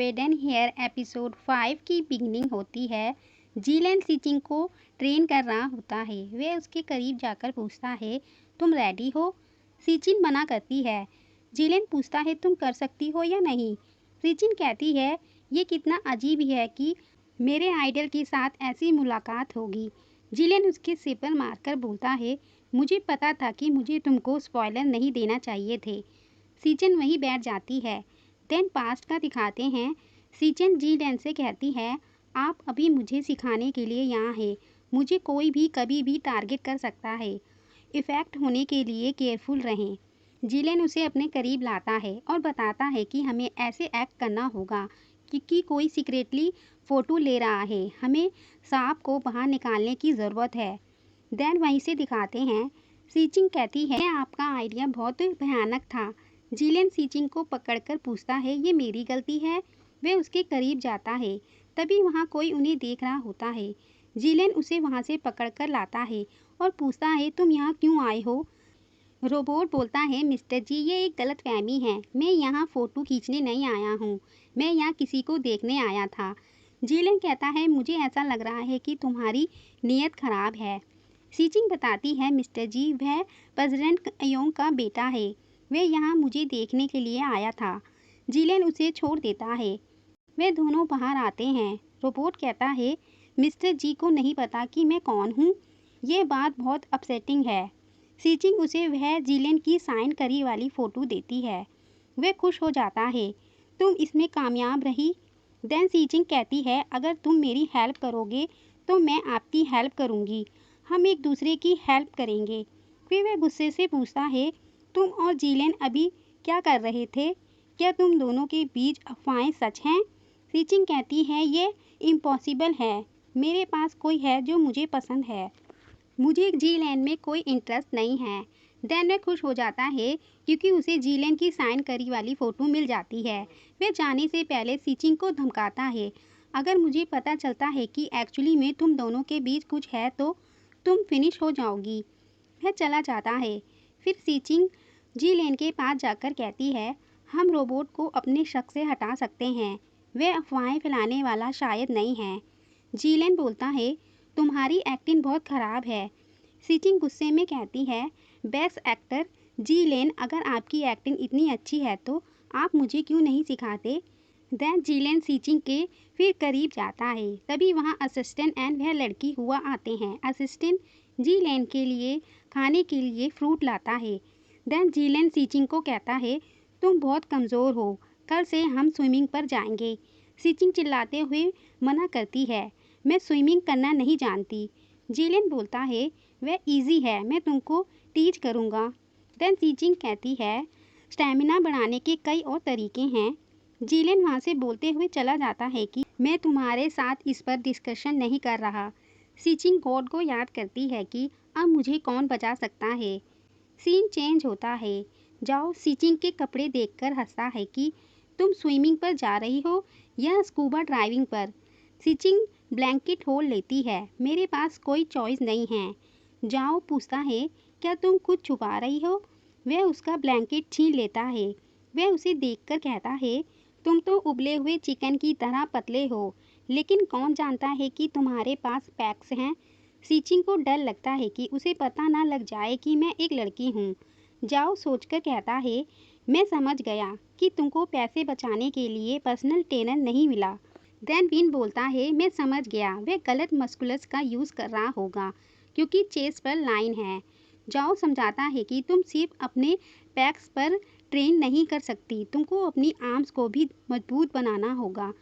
Baden hair episode 5 की beginning होती है। जीलन सीचिंग को ट्रेन कर रहा होता है। वह उसके करीब जाकर पूछता है, तुम रेडी हो? सीचिन मना करती है। जीलन पूछता है, तुम कर सकती हो या नहीं? सीचिन कहती है, ये कितना अजीब है कि मेरे आइडल के साथ ऐसी मुलाकात होगी। जीलन उसके सिर पर मारकर बोलता है, मुझे पता था कि मुझे तुमको स्पॉइलर नहीं देना चाहिए थे। सीचिन वहीं बैठ जाती है। देन पास्ट का दिखाते हैं। सीचन जीलन से कहती है, आप अभी मुझे सिखाने के लिए यहाँ हैं। मुझे कोई भी कभी भी टारगेट कर सकता है। इफ़ेक्ट होने के लिए केयरफुल रहें। जीलन उसे अपने करीब लाता है और बताता है कि हमें ऐसे एक्ट करना होगा कि कोई सीक्रेटली फ़ोटो ले रहा है। हमें सांप को बाहर निकालने की ज़रूरत है। देन वहीं से दिखाते हैं। सीचिंग कहती है, आपका आइडिया बहुत भयानक था। जीलन सीचिंग को पकड़कर पूछता है, ये मेरी गलती है? वह उसके करीब जाता है। तभी वहाँ कोई उन्हें देख रहा होता है। जीलन उसे वहाँ से पकड़कर लाता है और पूछता है, तुम यहाँ क्यों आए हो? रोबोट बोलता है, मिस्टर जी, ये एक गलतफहमी है। मैं यहाँ फ़ोटो खींचने नहीं आया हूँ। मैं यहाँ किसी को देखने आया था। जीलन कहता है, मुझे ऐसा लग रहा है कि तुम्हारी नीयत खराब है। सीचिंग बताती है, मिस्टर जी, वह प्रेसिडेंट अयोंग का बेटा है। वह यहाँ मुझे देखने के लिए आया था। जीलन उसे छोड़ देता है। वे दोनों बाहर आते हैं। रोबोट कहता है, मिस्टर जी को नहीं पता कि मैं कौन हूँ। ये बात बहुत अपसेटिंग है। सीचिंग उसे वह जीलन की साइन करी वाली फ़ोटो देती है। वह खुश हो जाता है। तुम इसमें कामयाब रही। देन सीचिंग कहती है, अगर तुम मेरी हेल्प करोगे तो मैं आपकी हेल्प करूँगी। हम एक दूसरे की हेल्प करेंगे। फिर वह गुस्से से पूछता है, तुम और जीलन अभी क्या कर रहे थे? क्या तुम दोनों के बीच अफवाहें सच हैं? सीचिंग कहती है, ये इम्पॉसिबल है। मेरे पास कोई है जो मुझे पसंद है। मुझे जीलैंड में कोई इंटरेस्ट नहीं है। देन वह खुश हो जाता है क्योंकि उसे जीलैंड की साइन करी वाली फ़ोटो मिल जाती है। वह जाने से पहले सीचिंग को धमकाता है, अगर मुझे पता चलता है कि एक्चुअली में तुम दोनों के बीच कुछ है तो तुम फिनिश हो जाओगी। वह चला जाता है। फिर सीचिंग जीलैंड के पास जाकर कहती है, हम रोबोट को अपने शक से हटा सकते हैं। वह अफवाहें फैलाने वाला शायद नहीं है। जीलैंड बोलता है, तुम्हारी एक्टिंग बहुत ख़राब है। सीचिंग गुस्से में कहती है, बेस्ट एक्टर जीलेन, अगर आपकी एक्टिंग इतनी अच्छी है तो आप मुझे क्यों नहीं सिखाते? देन जीलेन सीचिंग के फिर करीब जाता है। तभी वहाँ असिस्टेंट एंड वह लड़की हुआ आते हैं। असिस्टेंट जीलेन के लिए खाने के लिए फ्रूट लाता है। देन जीलेन सीचिंग को कहता है, तुम बहुत कमज़ोर हो, कल से हम स्विमिंग पर जाएंगे। सीचिंग चिल्लाते हुए मना करती है, मैं स्विमिंग करना नहीं जानती। जीलन बोलता है, वह इजी है, मैं तुमको टीच करूँगा। देन सीचिंग कहती है, स्टैमिना बढ़ाने के कई और तरीके हैं। जीलन वहाँ से बोलते हुए चला जाता है कि मैं तुम्हारे साथ इस पर डिस्कशन नहीं कर रहा। सीचिंग गॉड को याद करती है कि अब मुझे कौन बचा सकता है। सीन चेंज होता है। जाओ सीचिंग के कपड़े देखकर हंसता है कि तुम स्विमिंग पर जा रही हो या स्कूबा ड्राइविंग पर। सीचिंग ब्लैंकेट होल लेती है, मेरे पास कोई चॉइस नहीं है। जाओ पूछता है, क्या तुम कुछ छुपा रही हो? वह उसका ब्लैंकेट छीन लेता है। वह उसे देखकर कहता है, तुम तो उबले हुए चिकन की तरह पतले हो, लेकिन कौन जानता है कि तुम्हारे पास पैक्स हैं। सीचिंग को डर लगता है कि उसे पता ना लग जाए कि मैं एक लड़की हूँ। जाओ सोचकर कहता है, मैं समझ गया कि तुमको पैसे बचाने के लिए पर्सनल ट्रेनर नहीं मिला। देन विन बोलता है, मैं समझ गया, वह गलत मस्कुलस का यूज़ कर रहा होगा क्योंकि चेस्ट पर लाइन है। जाओ समझाता है कि तुम सिर्फ अपने पैक्स पर ट्रेन नहीं कर सकती, तुमको अपनी आर्म्स को भी मजबूत बनाना होगा।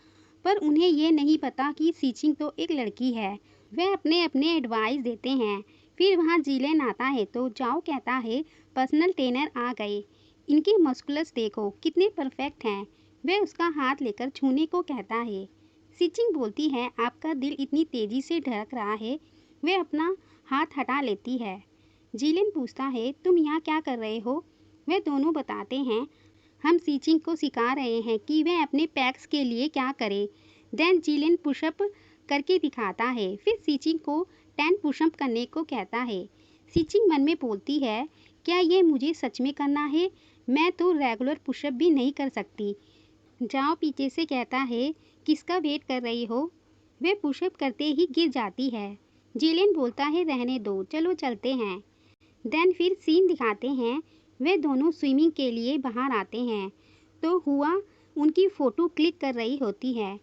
पर उन्हें ये नहीं पता कि सीचिंग तो एक लड़की है। वह अपने अपने एडवाइस देते हैं। फिर वहाँ जीलेन आता है तो जाओ कहता है, पर्सनल ट्रेनर आ गए, इनके मस्कुलस देखो कितने परफेक्ट हैं। वह उसका हाथ लेकर छूने को कहता है। सीचिंग बोलती है, आपका दिल इतनी तेज़ी से धड़क रहा है। वह अपना हाथ हटा लेती है। जीलेन पूछता है, तुम यहाँ क्या कर रहे हो? वह दोनों बताते हैं, हम सीचिंग को सिखा रहे हैं कि वह अपने पैक्स के लिए क्या करे। देन जीलेन पुशअप करके दिखाता है। फिर सीचिंग को 10 पुशअप करने को कहता है। सीचिंग मन में बोलती है, क्या ये मुझे सच में करना है? मैं तो रेगुलर पुशअप भी नहीं कर सकती। जाओ पीछे से कहता है, किसका वेट कर रही हो? वह पुशअप करते ही गिर जाती है। जिलियन बोलता है, रहने दो, चलो चलते हैं। देन फिर सीन दिखाते हैं, वे दोनों स्विमिंग के लिए बाहर आते हैं तो हुआ उनकी फ़ोटो क्लिक कर रही होती है।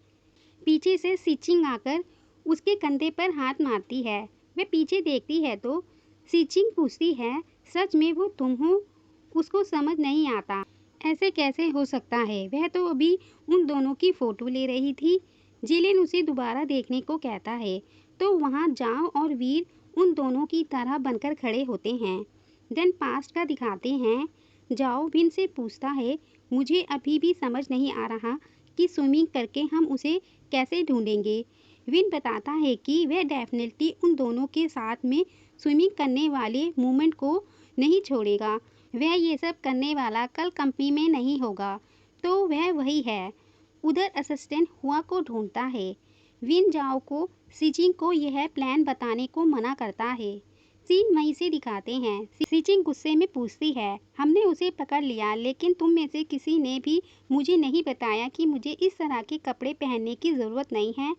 पीछे से सीचिंग आकर उसके कंधे पर हाथ मारती है। वह पीछे देखती है तो सीचिंग पूछती है, सच में वो तुम हो? उसको समझ नहीं आता, ऐसे कैसे हो सकता है, वह तो अभी उन दोनों की फ़ोटो ले रही थी। जिलियन उसे दोबारा देखने को कहता है तो वहाँ जाओ और वीर उन दोनों की तरह बनकर खड़े होते हैं। देन पास्ट का दिखाते हैं। जाओ विन से पूछता है, मुझे अभी भी समझ नहीं आ रहा कि स्विमिंग करके हम उसे कैसे ढूंढेंगे। विन बताता है कि वह डेफिनेटली उन दोनों के साथ में स्विमिंग करने वाले मूवमेंट को नहीं छोड़ेगा। वह ये सब करने वाला कल कंपनी में नहीं होगा, तो वह वही है। उधर असिस्टेंट हुआ को ढूंढता है। विन जाओ को सीचिंग को यह प्लान बताने को मना करता है। सीन वहीं से दिखाते हैं। सीचिंग गुस्से में पूछती है, हमने उसे पकड़ लिया लेकिन तुम में से किसी ने भी मुझे नहीं बताया कि मुझे इस तरह के कपड़े पहनने की ज़रूरत नहीं है।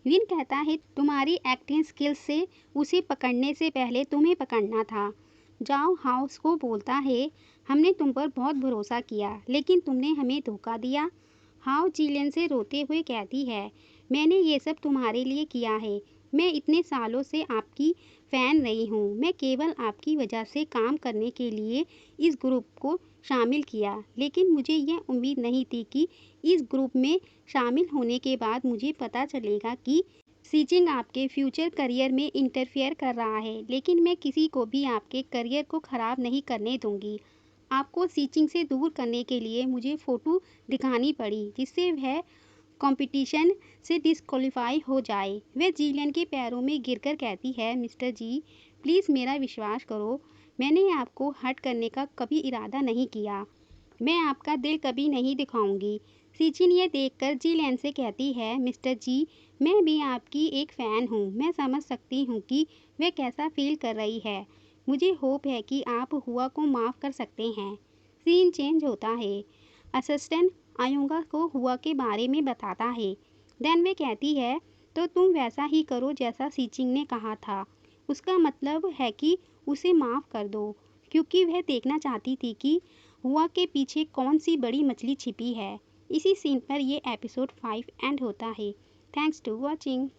विन कहता है, तुम्हारी एक्टिंग स्किल्स से उसे पकड़ने से पहले तुम्हें पकड़ना था। जाओ हाउस को बोलता है, हमने तुम पर बहुत भरोसा किया लेकिन तुमने हमें धोखा दिया। हाउ जिलियन से रोते हुए कहती है, मैंने ये सब तुम्हारे लिए किया है। मैं इतने सालों से आपकी फ़ैन रही हूँ। मैं केवल आपकी वजह से काम करने के लिए इस ग्रुप को शामिल किया, लेकिन मुझे यह उम्मीद नहीं थी कि इस ग्रुप में शामिल होने के बाद मुझे पता चलेगा कि सीचिंग आपके फ्यूचर करियर में इंटरफेयर कर रहा है। लेकिन मैं किसी को भी आपके करियर को ख़राब नहीं करने दूंगी। आपको सीचिंग से दूर करने के लिए मुझे फ़ोटो दिखानी पड़ी जिससे वह कंपटीशन से डिस्क्वालीफाई हो जाए। वह जिलियन के पैरों में गिरकर कहती है, मिस्टर जी प्लीज़ मेरा विश्वास करो, मैंने आपको हर्ट करने का कभी इरादा नहीं किया। मैं आपका दिल कभी नहीं दिखाऊंगी। सीचिन ये देखकर जिलियन से कहती है, मिस्टर जी मैं भी आपकी एक फ़ैन हूँ। मैं समझ सकती हूँ कि वह कैसा फील कर रही है। मुझे होप है कि आप हुआ को माफ़ कर सकते हैं। सीन चेंज होता है। असिस्टेंट आयुंगा को हुआ के बारे में बताता है। देन वे कहती है, तो तुम वैसा ही करो जैसा सीचिंग ने कहा था। उसका मतलब है कि उसे माफ़ कर दो, क्योंकि वह देखना चाहती थी कि हुआ के पीछे कौन सी बड़ी मछली छिपी है। इसी सीन पर यह एपिसोड 5 एंड होता है। Thanks to watching.